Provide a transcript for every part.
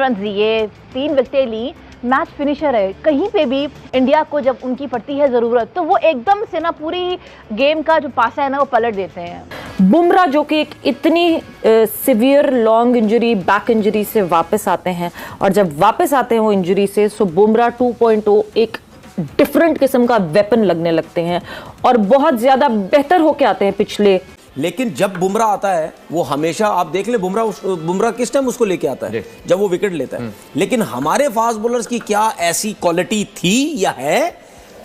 Run दिए, 3 विकेटें ली, match finisher है। कहीं पे भी इंडिया को जब उनकी पड़ती है ज़रूरत तो वो एकदम से ना पूरी गेम का जो पासा है ना वो पलट देते हैं। बुमराह जो कि एक इतनी severe long injury, back injury से वापस आते हैं, और जब वापस आते हैं वो इंजरी से, सो बुमराह 2.0 एक डिफरेंट किस्म का वेपन लगने लगते हैं और बहुत ज़्यादा बेहतर होके आते हैं पिछले। लेकिन जब बुमराह आता है वो हमेशा, आप देख ले बुमराह किस टाइम उसको लेके आता है, जब वो विकेट लेता है। लेकिन हमारे फास्ट बॉलर्स की क्या ऐसी क्वालिटी थी या है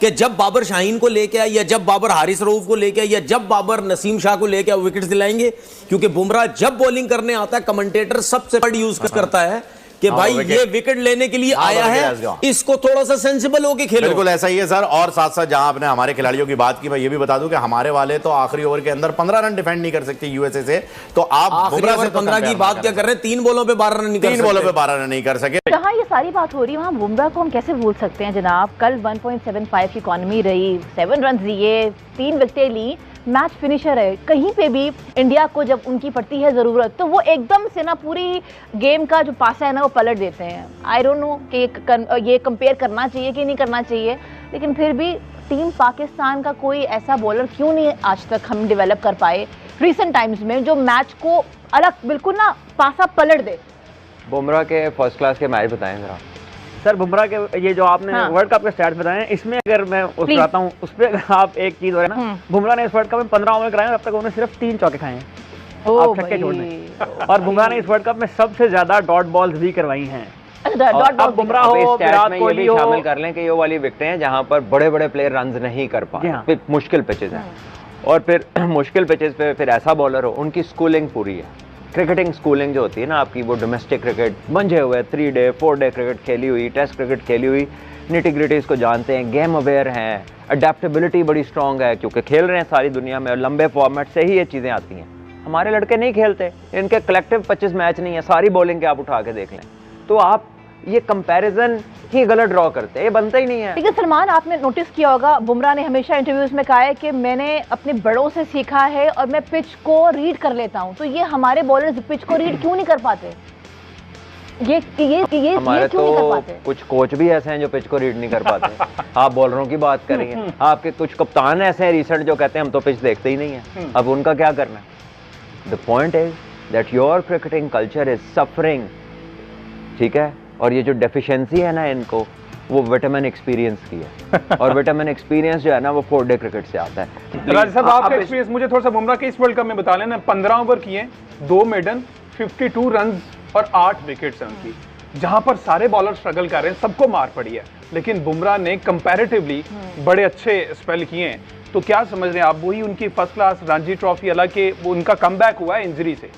कि जब बाबर शाहीन को लेके आए, या जब बाबर हारिस रऊफ को लेके आए, या जब बाबर नसीम शाह को लेके आए, विकेट्स दिलाएंगे? क्योंकि बुमराह जब बॉलिंग करने आता है, कमेंटेटर सबसे बड़ा यूज करता है कि भाई ये विकेट लेने के लिए आया है, इसको थोड़ा सा सेंसिबल होके खेलो। बिल्कुल ऐसा ही है सर। और साथ साथ जहां आपने हमारे खिलाड़ियों की बात की, मैं ये भी बता दूं कि हमारे वाले तो आखिरी ओवर के अंदर 15 रन डिफेंड नहीं कर सकते यूएसए से। तो आप बुमराह से 15 की बात क्या कर रहे हैं? 3 बॉलों पे 12 रन नहीं कर 3 बॉलों पे 12 रन नहीं कर सके। जहाँ ये सारी बात हो रही है वहाँ बुमराह को हम कैसे भूल सकते हैं जनाब। कल 1.75 की इकॉनमी रही, 7 रन दिए, 3 विकेटें ली, मैच फिनिशर है। कहीं पे भी इंडिया को जब उनकी पड़ती है ज़रूरत तो वो एकदम से ना पूरी गेम का जो पासा है ना वो पलट देते हैं। आई डोंट नो कि ये कंपेयर करना चाहिए कि नहीं करना चाहिए, लेकिन फिर भी टीम पाकिस्तान का कोई ऐसा बॉलर क्यों नहीं आज तक हम डेवलप कर पाए रिसेंट टाइम्स में जो मैच को अलग बिल्कुल ना पासा पलट दे। बुमराह के फर्स्ट क्लास के मैच बताएं जरा सर। बुमराह के ये जो आपने वर्ल्ड कप के स्टैट्स बताए हैं, इसमें अगर मैं बताता हूँ उस पर आप एक चीज है ना, बुमराह ने इस वर्ल्ड कप में 15 ओवर कराए, अब तक उन्होंने सिर्फ 3 चौके खाए हैं, आप छक्के छोड़ने। और बुमराह ने इस वर्ल्ड कप में सबसे ज्यादा डॉट बॉल्स भी करवाई हैं। अब बुमराह हो, विराट कोहली हो, शामिल कर लें कि ये वाली विकेटें हैं जहां पर बड़े बड़े प्लेयर रन नहीं कर पाते, मुश्किल पिचेज हैं। और फिर मुश्किल पिचेज पे फिर ऐसा बॉलर हो, उनकी स्कूलिंग पूरी है। क्रिकेटिंग स्कूलिंग जो होती है ना आपकी, वो डोमेस्टिक क्रिकेट मंझे हुए 3 डे 4 डे क्रिकेट खेली हुई, टेस्ट क्रिकेट खेली हुई, निटी-ग्रिटीज को जानते हैं, गेम अवेयर हैं, अडेप्टेबिलिटी बड़ी स्ट्रॉन्ग है क्योंकि खेल रहे हैं सारी दुनिया में, और लंबे फॉर्मेट से ही ये चीज़ें आती हैं। हमारे लड़के नहीं खेलते, इनके कलेक्टिव 25 मैच नहीं है, सारी बॉलिंग के आप उठा के देख लें, तो आप ये कंपैरिजन ही गलत ड्रॉ करते हैं, ये बनता ही नहीं है। लेकिन सलमान, आपने नोटिस किया होगा बुमराह ने हमेशा इंटरव्यूज में कहा है कि मैंने अपने बड़ों से सीखा है और मैं पिच को रीड कर लेता हूं। तो ये हमारे बॉलर्स पिच को रीड क्यों नहीं कर पाते? ये हमारे क्यों नहीं कर पाते? कुछ कोच भी ऐसे हैं जो पिच को रीड नहीं कर पाते। आप बॉलरों की बात करेंगे, आपके कुछ कप्तान ऐसे हैं रिसेंट जो कहते हैं हम तो पिच देखते ही नहीं है। अब उनका क्या करना है? The point is that your cricketing culture is suffering, ठीक है। और ये जो डेफिशिएंसी है ना इनको, वो विटामिन एक्सपीरियंस की है, और विटामिन एक्सपीरियंस जो है ना वो 4 डे क्रिकेट से आता है। राज साहब, आपका एक्सपीरियंस मुझे थोड़ा सा बुमराह के इस वर्ल्ड कप में बता लेना। 15 ओवर किए, 2 मेडन, 52 रन और 8 विकेट्स उनकी, जहां पर सारे बॉलर स्ट्रगल कर रहे हैं, सबको मार पड़ी है, लेकिन बुमराह ने कंपैरेटिवली बड़े अच्छे स्पेल किए हैं। तो क्या समझ रहे हैं आप, वही उनकी फर्स्ट क्लास रणजी ट्रॉफी, हालांकि वो उनका कमबैक हुआ है इंजरी से?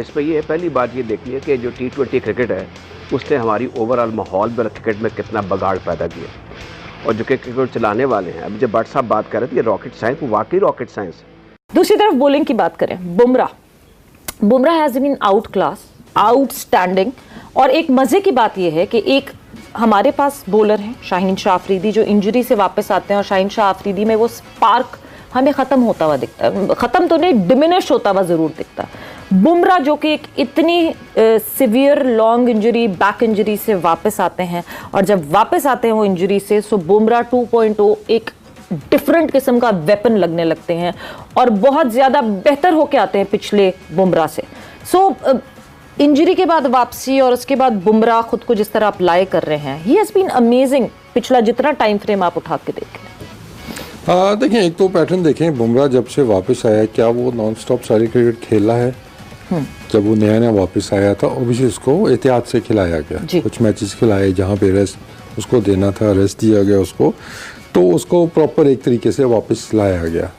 इस पर ये पहली बात ये देखनी है कि जो T20 क्रिकेट है उसने हमारी ओवरऑल माहौल में क्रिकेट में कितना बगाड़ पैदा किया, और जो क्रिकेट चलाने वाले हैं, अब जब भट्ट साहब बात कर रहे थे ये रॉकेट साइंस, वो वाकई रॉकेट साइंस। दूसरी तरफ बॉलिंग की बात करें, Bumrah has been outclass, outstanding. और एक मजे की बात यह है कि एक हमारे पास बॉलर हैं शाहीन शाह अफरीदी, जो इंजरी से वापस आते हैं, और शाहीन शाह अफरीदी में वो स्पार्क हमें खत्म होता हुआ दिखता है, खत्म तो नहीं, डिमिनिश होता हुआ जरूर दिखता है। बुमराह जो कि एक इतनी severe long injury, back injury से वापस आते हैं, और जब वापस आते हैं वो इंजरी से, सो बुमराह 2.0 एक डिफरेंट किस्म का वेपन लगने लगते हैं और बहुत ज़्यादा बेहतर होके आते हैं पिछले बुमराह से। सो इंजरी के बाद वापसी और उसके बाद बुमराह खुद को जिस तरह अप्लाई कर रहे हैं, ही हैज़ बीन अमेजिंग। पिछला जितना टाइम फ्रेम आप उठा के देखें, देखें एक तो पैटर्न देखें, बुमराह जब से वापस आया, क्या वो नॉन स्टॉप सारी क्रिकेट खेला है? जब वो नया वापस आया था ऑब्वियसली उसको एहतियात से खिलाया गया, कुछ मैचेस खिलाए जहाँ पे रेस्ट उसको देना था, रेस्ट दिया गया उसको, तो उसको प्रॉपर एक तरीके से वापस लाया गया।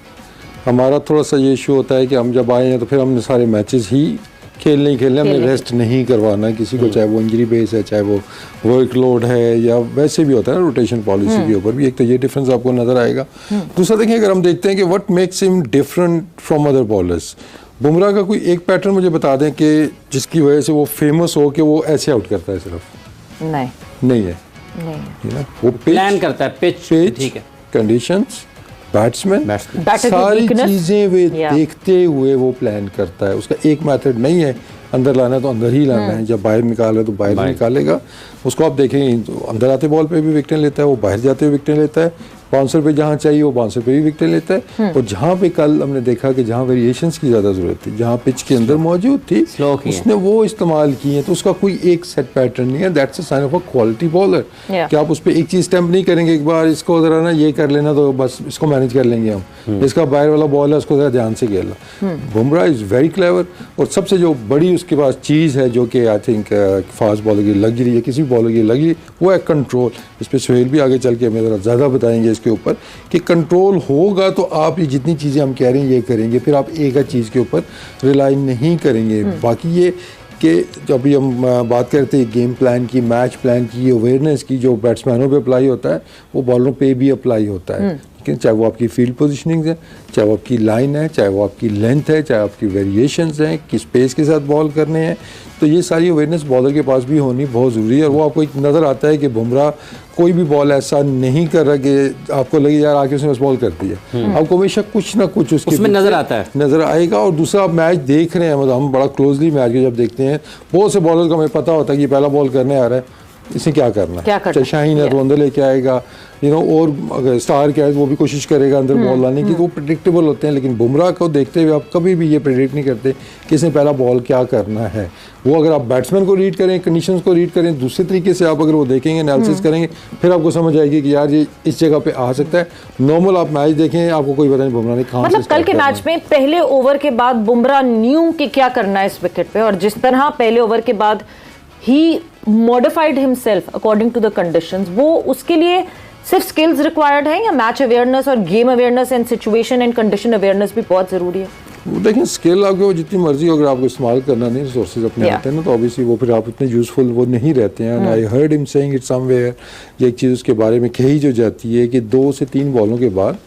हमारा थोड़ा सा ये इशू होता है कि हम जब आए हैं तो फिर हमने सारे मैचेस ही खेलने हमने रेस्ट नहीं करवाना किसी को, चाहे वो इंजरी बेस है, चाहे वो वर्कलोड है, या वैसे भी होता है रोटेशन पॉलिसी के ऊपर भी। एक तो ये डिफरेंस आपको नजर आएगा। दूसरा देखिए, अगर हम देखते हैं कि what makes him different from other bowlers, Bumrah का कोई एक पैटर्न मुझे बता दें कि जिसकी वजह से वो फेमस हो कि वो ऐसे आउट करता है? सिर्फ नहीं है ना, वो प्लान करता है पिच, ठीक है, कंडीशंस, बैट्समैन, सारी चीजें वे देखते हुए वो प्लान करता है। उसका एक मेथड नहीं है अंदर लाना है तो अंदर ही लाना है, जब बाहर निकालना है तो बाहर निकालेगा। उसको आप देखेंगे तो अंदर आते बॉल पे भी विकेट लेता है, वो बाहर जाते हुए विकेट लेता है, बाउंसर पे जहाँ चाहिए वो बाउंसर पे भी विकेट लेता है। और जहाँ पे कल हमने देखा कि जहाँ वेरिएशंस की ज़्यादा ज़रूरत थी, जहाँ पिच के अंदर मौजूद थी, उसने वो इस्तेमाल की है। तो उसका कोई एक सेट पैटर्न नहीं है, that's a sign of a quality bowler. कि आप उस पर एक चीज़ स्टैम्प नहीं करेंगे, एक बार इसको ज़रा ना ये कर लेना तो बस इसको मैनेज कर लेंगे हम, इसका बाहर वाला बॉल है उसको ज़रा ध्यान से खेलना। Bumrah is very clever. और सबसे जो बड़ी उसके पास चीज़ है जो कि आई थिंक फास्ट बॉलर की लग्जरी है, किसी बॉलर की लग्जरी, वो है कंट्रोल। इस पर सुहेल भी आगे चल के हमें ज़रा ज़्यादा बताएंगे इसके ऊपर कि कंट्रोल होगा तो आप ये जितनी चीज़ें हम कह रहे हैं ये करेंगे, फिर आप एक चीज़ के ऊपर रिलाई नहीं करेंगे। बाकी ये कि जब भी हम बात करते हैं गेम प्लान की, मैच प्लान की, अवेयरनेस की, जो बैट्समैनों पे अप्लाई होता है वो बॉलरों पे भी अप्लाई होता है। लेकिन चाहे वो आपकी फील्ड पोजीशनिंग है, चाहे वो आपकी लाइन है, चाहे वो आपकी लेंथ है, चाहे आपकी वेरिएशंस हैं, किस पेस के साथ बॉल करने हैं, तो ये सारी अवेयरनेस बॉलर के पास भी होनी बहुत ज़रूरी है। और वो आपको एक नज़र आता है कि बुमराह कोई भी बॉल ऐसा नहीं कर रहा कि आपको लगे यार आके उसने बस बॉल कर दी है। आपको हमेशा कुछ ना कुछ उसमें नज़र आता है, नज़र आएगा। और दूसरा आप मैच देख रहे हैं, मतलब हम बड़ा क्लोजली मैच जब देखते हैं, बहुत से बॉलर को हमें पता होता है कि पहला बॉल करने आ रहा है, इसे क्या करना है। चाहे शाहीन है तो अंदर लेके आएगा, और अगर स्टार क्या है वो भी कोशिश करेगा अंदर बॉल लाने की, तो वो प्रेडिक्टेबल होते हैं। लेकिन बुमराह को देखते हुए आप कभी भी ये प्रेडिक्ट नहीं करते कि इसने पहला बॉल क्या करना है। वो अगर आप बैट्समैन को रीड करें, कंडीशंस को रीड करें, दूसरे तरीके से आप अगर वो देखेंगे, एनालिसिस करेंगे, फिर आपको समझ आएगी कि यार ये इस जगह पे आ सकता है। नॉर्मल आप मैच देखें, आपको कोई पता नहीं बुमराह ने कहाँ मतलब कल के मैच में पहले ओवर के बाद बुमराह न्यू कि क्या करना है इस विकेट पे, और जिस तरह पहले ओवर के बाद ही modified himself according to the conditions, वो उसके लिए सिर्फ स्किल्स रिक्वायर्ड है या मैच अवेयरनेस और game awareness and situation and condition awareness भी बहुत जरूरी है? देखिए स्किल आपको जितनी मर्जी अगर आपको इस्तेमाल करना नहीं, रिसोर्सेज अपने आते हैं ना, तो ऑब्वियसली वो फिर आप इतने यूजफुल वो नहीं रहते हैं। I heard him saying it somewhere, ये एक चीज़ उसके बारे में कही जो जाती है कि 2 से 3 बॉलों के बाद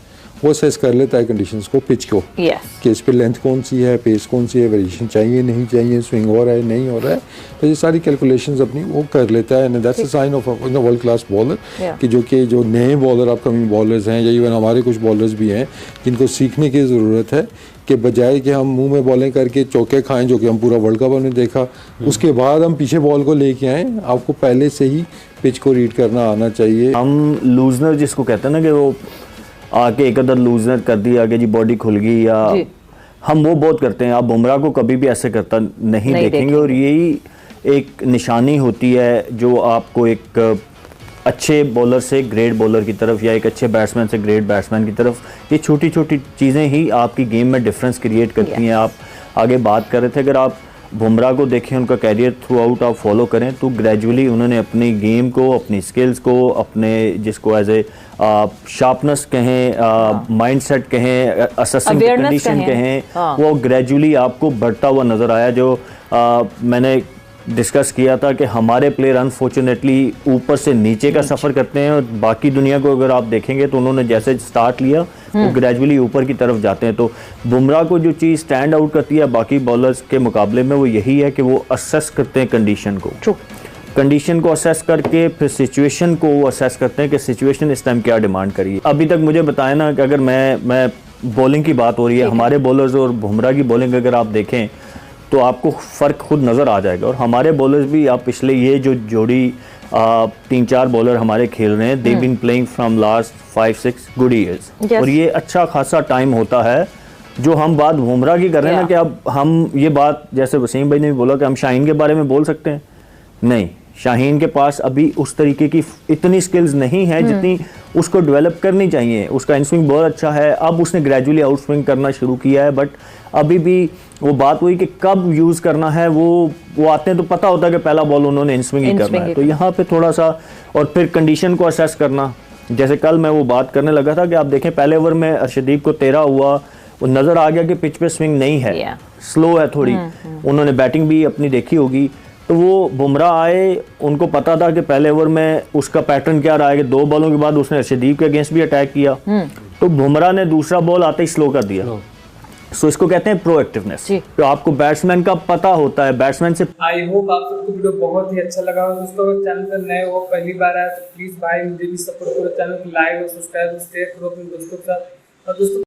वो असेस कर लेता है कंडीशंस को, पिच को, कि इस पे लेंथ कौन सी है, पेस कौन सी है, वेरिएशन चाहिए नहीं चाहिए, स्विंग हो रहा है नहीं हो रहा है, तो ये सारी कैलकुलेशंस अपनी वो कर लेता है। And that's a sign of world class bowler कि जो नए बॉलर अपकमिंग बॉलर्स हैं, या इवन हमारे कुछ बॉलर्स भी हैं जिनको सीखने की ज़रूरत है कि बजाय कि हम मुंह में बॉलिंग करके चौके खाएं, जो कि हम पूरा वर्ल्ड कप हमने देखा, उसके बाद हम पीछे बॉल को लेके आएँ, आपको पहले से ही पिच को रीड करना आना चाहिए। हम लूजनर जिसको कहते हैं ना, कि वो आके एक अदर लूजनर कर दिया कि जी बॉडी खुल गई, या हम वो बहुत करते हैं। आप बुमराह को कभी भी ऐसे करता नहीं देखेंगे। और यही एक निशानी होती है जो आपको एक अच्छे बॉलर से ग्रेट बॉलर की तरफ, या एक अच्छे बैट्समैन से ग्रेट बैट्समैन की तरफ, ये छोटी छोटी चीज़ें ही आपकी गेम में डिफरेंस क्रिएट करती हैं। आप आगे बात कर रहे थे, अगर आप बुमराह को देखें, उनका कैरियर थ्रू आउट आप फॉलो करें, तो ग्रेजुअली उन्होंने अपनी गेम को, अपनी स्किल्स को, अपने जिसको एज ए शार्पनेस कहें, माइंडसेट कहें, असेसिंग कंडीशन कहें, वो ग्रेजुअली आपको बढ़ता हुआ नज़र आया। जो मैंने डिस्कस किया था कि हमारे प्लेयर अनफॉर्चुनेटली ऊपर से नीचे का सफ़र करते हैं, और बाकी दुनिया को अगर आप देखेंगे तो उन्होंने जैसे स्टार्ट लिया वो ग्रेजुअली ऊपर की तरफ जाते हैं। तो बुमराह को जो चीज़ स्टैंड आउट करती है बाकी बॉलर्स के मुकाबले में, वो यही है कि वो असेस करते हैं कंडीशन को, कंडीशन को असेस करके फिर सिचुएशन को वो असेस करते हैं कि सिचुएशन इस टाइम क्या डिमांड करिए। अभी तक मुझे बताया ना कि अगर मैं बॉलिंग की बात हो रही है, हमारे बॉलर्स और बुमराह की बॉलिंग अगर आप देखें तो आपको फ़र्क खुद नज़र आ जाएगा। और हमारे बॉलर्स भी, आप पिछले ये जो जोड़ी 3-4 बॉलर हमारे खेल रहे हैं, they been playing from last 5-6 good years, और ये अच्छा खासा टाइम होता है। जो हम बात बुमराह की कर रहे हैं ना, कि अब हम ये बात, जैसे वसीम भाई ने भी बोला कि हम शाहीन के बारे में बोल सकते हैं, नहीं, शाहीन के पास अभी उस तरीके की इतनी स्किल्स नहीं है जितनी उसको डेवलप करनी चाहिए। उसका इन स्विंग बहुत अच्छा है, अब उसने ग्रेजुअली आउट स्विंग करना शुरू किया है, बट अभी भी वो बात हुई कि कब यूज़ करना है, वो आते हैं तो पता होता है कि पहला बॉल उन्होंने इन स्विंग ही करना है। तो यहाँ पे थोड़ा सा, और फिर कंडीशन को असेस करना, जैसे कल मैं वो बात करने लगा था कि आप देखें पहले ओवर में अर्शदीप को 13 हुआ, वो नज़र आ गया कि पिच पे स्विंग नहीं है, स्लो है थोड़ी, उन्होंने बैटिंग भी अपनी देखी होगी, तो वो बुमराह आए, उनको पता था कि पहले ओवर में उसका पैटर्न क्या रहा है कि 2 बॉलों के बाद उसने अर्शदीप के अगेंस्ट भी अटैक किया, तो बुमराह ने दूसरा बॉल आते ही स्लो कर दिया। सो इसको कहते हैं प्रोएक्टिवनेस। तो आपको बैट्समैन का पता होता है, बैट्समैन से। आई होप आप सबको वीडियो बहुत ही अच्छा लगा हो दोस्तों। अगर चैनल पर नए हो, पहली बार आए, तो प्लीज भाई मुझे भी सपोर्ट करो, चैनल को लाइक और सब्सक्राइब शेयर करो अपने दोस्तों के साथ। और दोस्तों